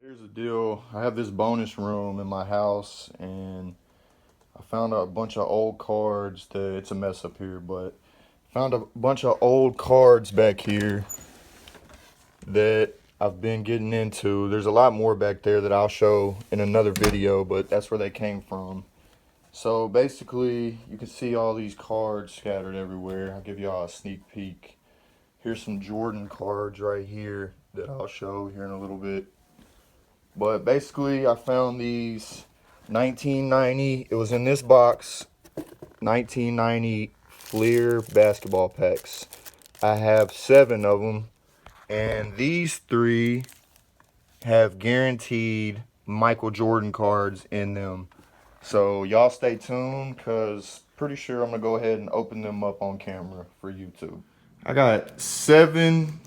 Here's the deal. I have this bonus room in my house, and I found a bunch of old cards that it's a mess up here, but found a bunch of old cards back here that I've been getting into. There's a lot more back there that I'll show in another video, but that's where they came from. So basically, you can see all these cards scattered everywhere. I'll give y'all a sneak peek. Here's some Jordan cards right here that I'll show here in a little bit. But basically, I found these 1990, it was in this box, 1990 Fleer basketball packs. I have 7 of them, and these 3 have guaranteed Michael Jordan cards in them. So y'all stay tuned, because pretty sure I'm going to go ahead and open them up on camera for YouTube. I got 7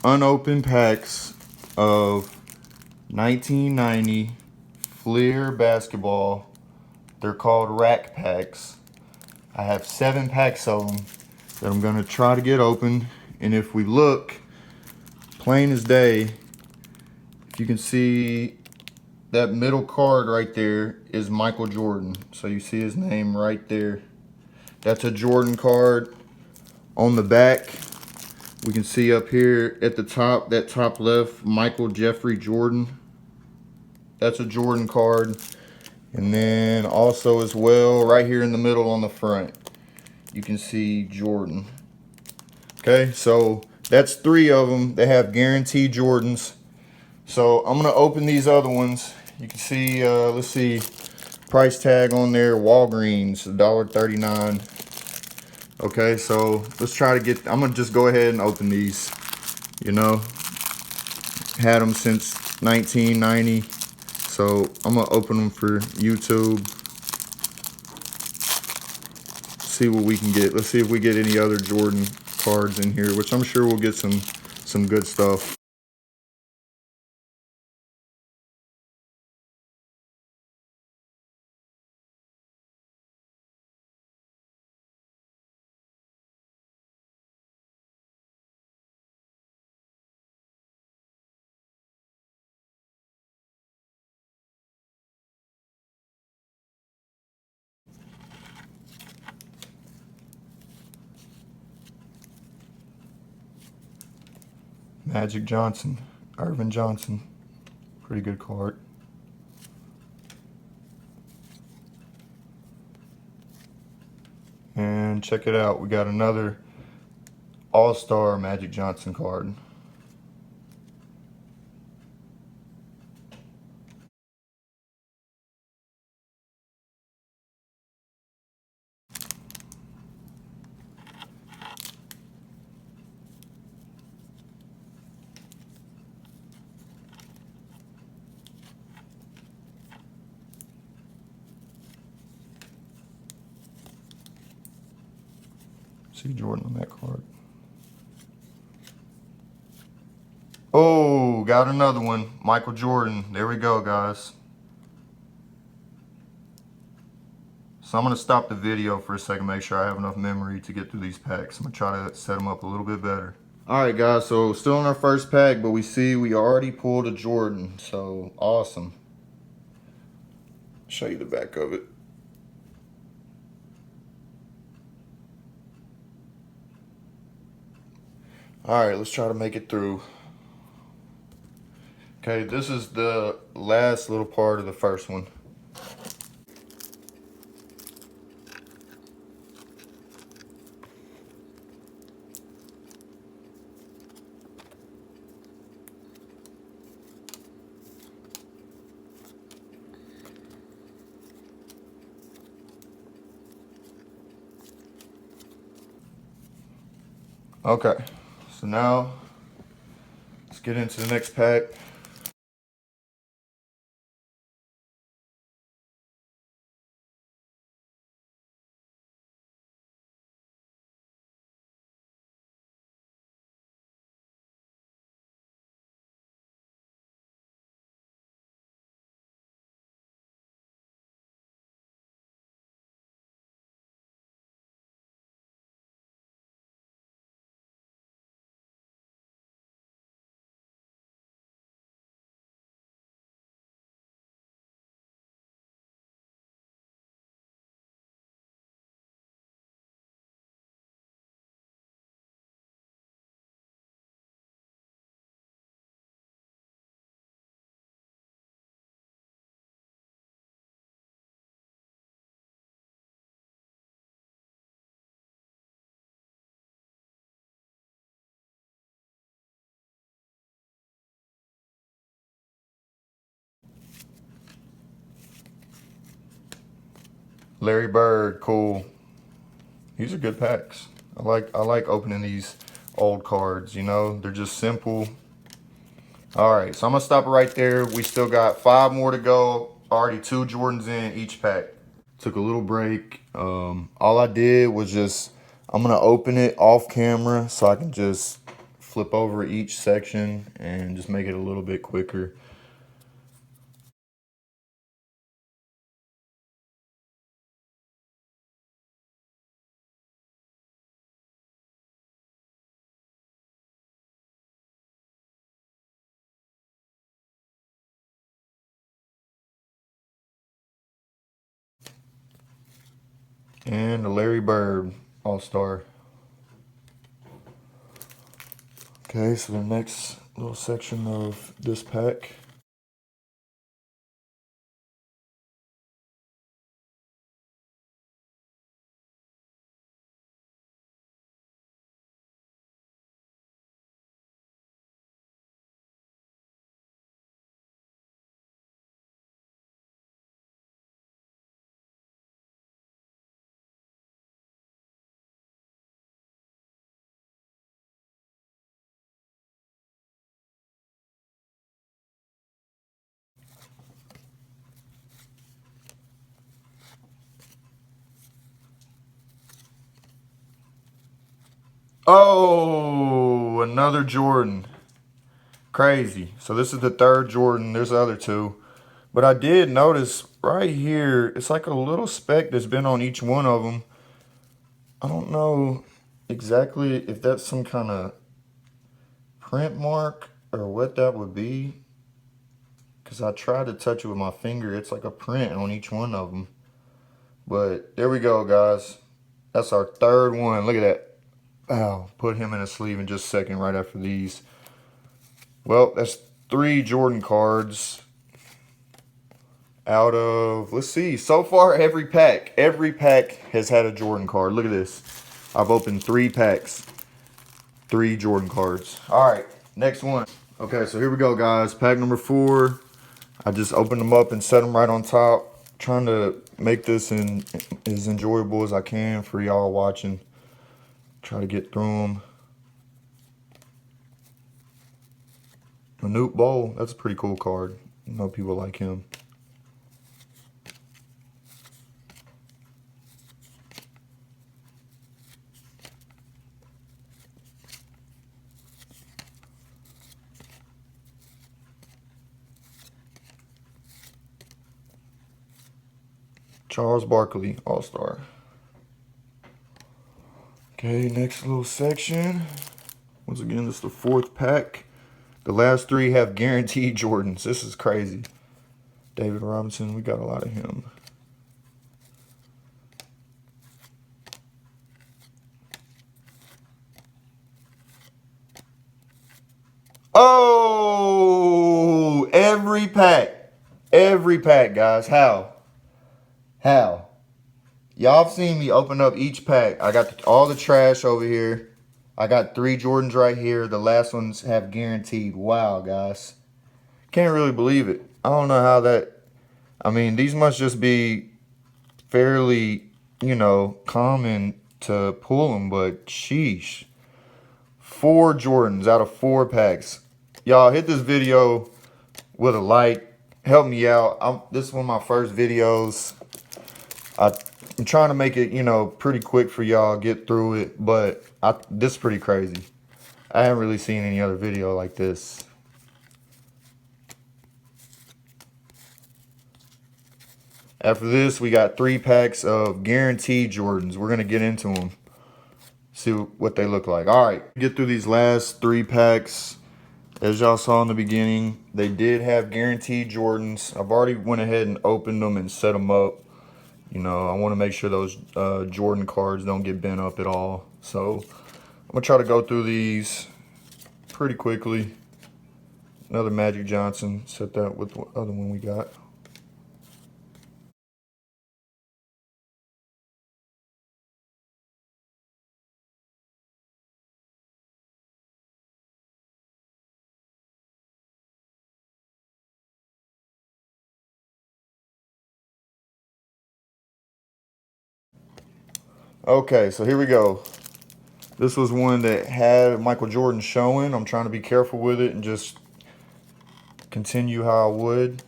unopened packs of 1990 Fleer basketball. They're called rack packs. I have 7 packs of them that I'm gonna try to get open. And if we look, plain as day, if you can see that middle card right there is Michael Jordan. So you see his name right there. That's a Jordan card. On the back, we can see up here at the top, that top left, Michael Jeffrey Jordan. That's a Jordan card. And then also as well, right here in the middle on the front, you can see Jordan. Okay, so that's 3 of them. They have guaranteed Jordans. So I'm gonna open these other ones. You can see, let's see, price tag on there, Walgreens, $1.39. Okay, so let's try to get, I'm gonna just go ahead and open these. You know, had them since 1990. So I'm gonna open them for YouTube. See what we can get. Let's see if we get any other Jordan cards in here, which I'm sure we'll get some good stuff. Magic Johnson, Irvin Johnson, pretty good card. And check it out, we got another All-Star Magic Johnson card. See Jordan on that card. Oh, got another one, Michael Jordan. There we go, guys. So I'm gonna stop the video for a second, make sure I have enough memory to get through these packs. I'm gonna try to set them up a little bit better. All right, guys, so still in our first pack, but we see we already pulled a Jordan, so awesome. Show you the back of it. All right, let's try to make it through. Okay, this is the last little part of the first one. Okay, so now let's get into the next pack. Larry Bird, cool. These are good packs. I like opening these old cards, you know, they're just simple. All right, so I'm gonna stop it right there. We still got 5 more to go. Already 2 Jordans in each pack. Took a little break. All I did was just, I'm gonna open it off camera so I can just flip over each section and just make it a little bit quicker. And the Larry Bird All-Star. Okay, so the next little section of this pack. Oh, another Jordan. Crazy. So this is the 3rd Jordan. There's the other 2. But I did notice right here, it's like a little speck that's been on each one of them. I don't know exactly if that's some kind of print mark or what that would be. Because I tried to touch it with my finger. It's like a print on each one of them. But there we go, guys. That's our 3rd one. Look at that. Wow. Put him in a sleeve in just a second right after these. Well, that's 3 Jordan cards out of, let's see, so far every pack has had a Jordan card. Look at this. I've opened 3 packs, 3 Jordan cards. All right, next one. Okay, so here we go, guys. Pack number 4. I just opened them up and set them right on top. Trying to make this as enjoyable as I can for y'all watching. Try to get through them. Manute Bol, that's a pretty cool card. I know people like him. Charles Barkley, All-Star. Okay, next little section. Once again, this is the 4th pack. The last 3 have guaranteed Jordans. This is crazy. David Robinson, we got a lot of him. Oh, every pack. Every pack, guys. How? How? Y'all have seen me open up each pack. I got all the trash over here. I got 3 Jordans right here. The last ones have guaranteed. Wow, guys. Can't really believe it. I don't know how that... I mean, these must just be fairly, you know, common to pull them, but sheesh. 4 Jordans out of 4 packs. Y'all hit this video with a like. Help me out. This is one of my first videos. I'm trying to make it, you know, pretty quick for y'all, get through it, but this is pretty crazy. I haven't really seen any other video like this. After this, we got 3 packs of guaranteed Jordans. We're going to get into them. See what they look like. All right, get through these last 3 packs. As y'all saw in the beginning, they did have guaranteed Jordans. I've already went ahead and opened them and set them up. You know, I want to make sure those Jordan cards don't get bent up at all. So I'm going to try to go through these pretty quickly. Another Magic Johnson. Set that with the other one we got. Okay, so here we go. This was one that had Michael Jordan showing. I'm trying to be careful with it and just continue how I would.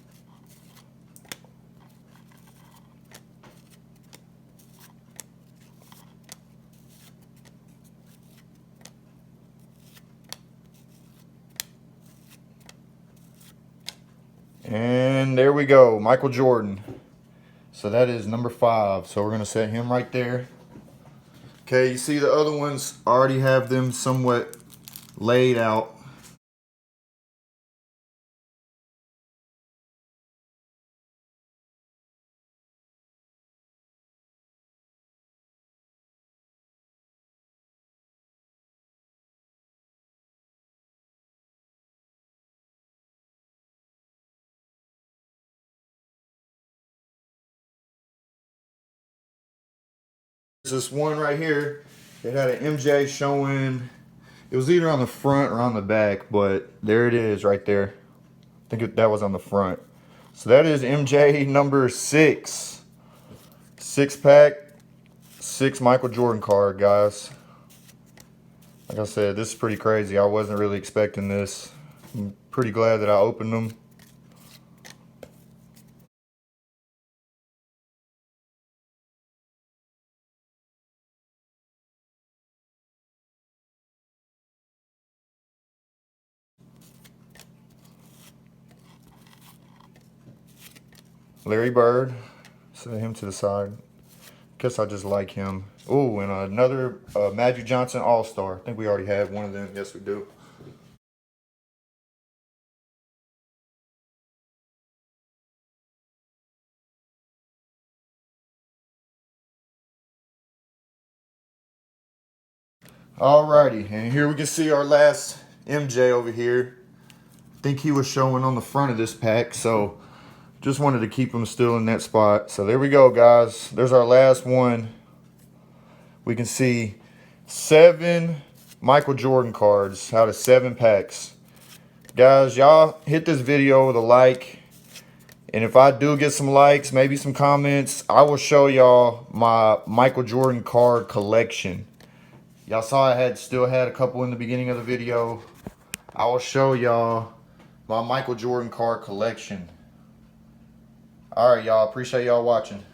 And there we go, Michael Jordan. So that is number 5. So we're going to set him right there. Okay, you see the other ones already have them somewhat laid out. There's this one right here. It had an MJ showing. It was either on the front or on the back, but there it is right there. I think that was on the front. So that is MJ number 6. 6-pack, 6 Michael Jordan card, guys. Like I said, this is pretty crazy. I wasn't really expecting this. I'm pretty glad that I opened them. Larry Bird. Set him to the side. Guess I just like him. Oh, and another Magic Johnson All-Star. I think we already have one of them. Yes, we do. Alrighty, and here we can see our last MJ over here. I think he was showing on the front of this pack, so just wanted to keep him still in that spot. So there we go, guys. There's our last one. We can see 7 Michael Jordan cards out of 7 packs. Guys, y'all hit this video with a like. And if I do get some likes, maybe some comments, I will show y'all my Michael Jordan card collection. Y'all saw I still had a couple in the beginning of the video. I will show y'all my Michael Jordan card collection. Alright, y'all. Appreciate y'all watching.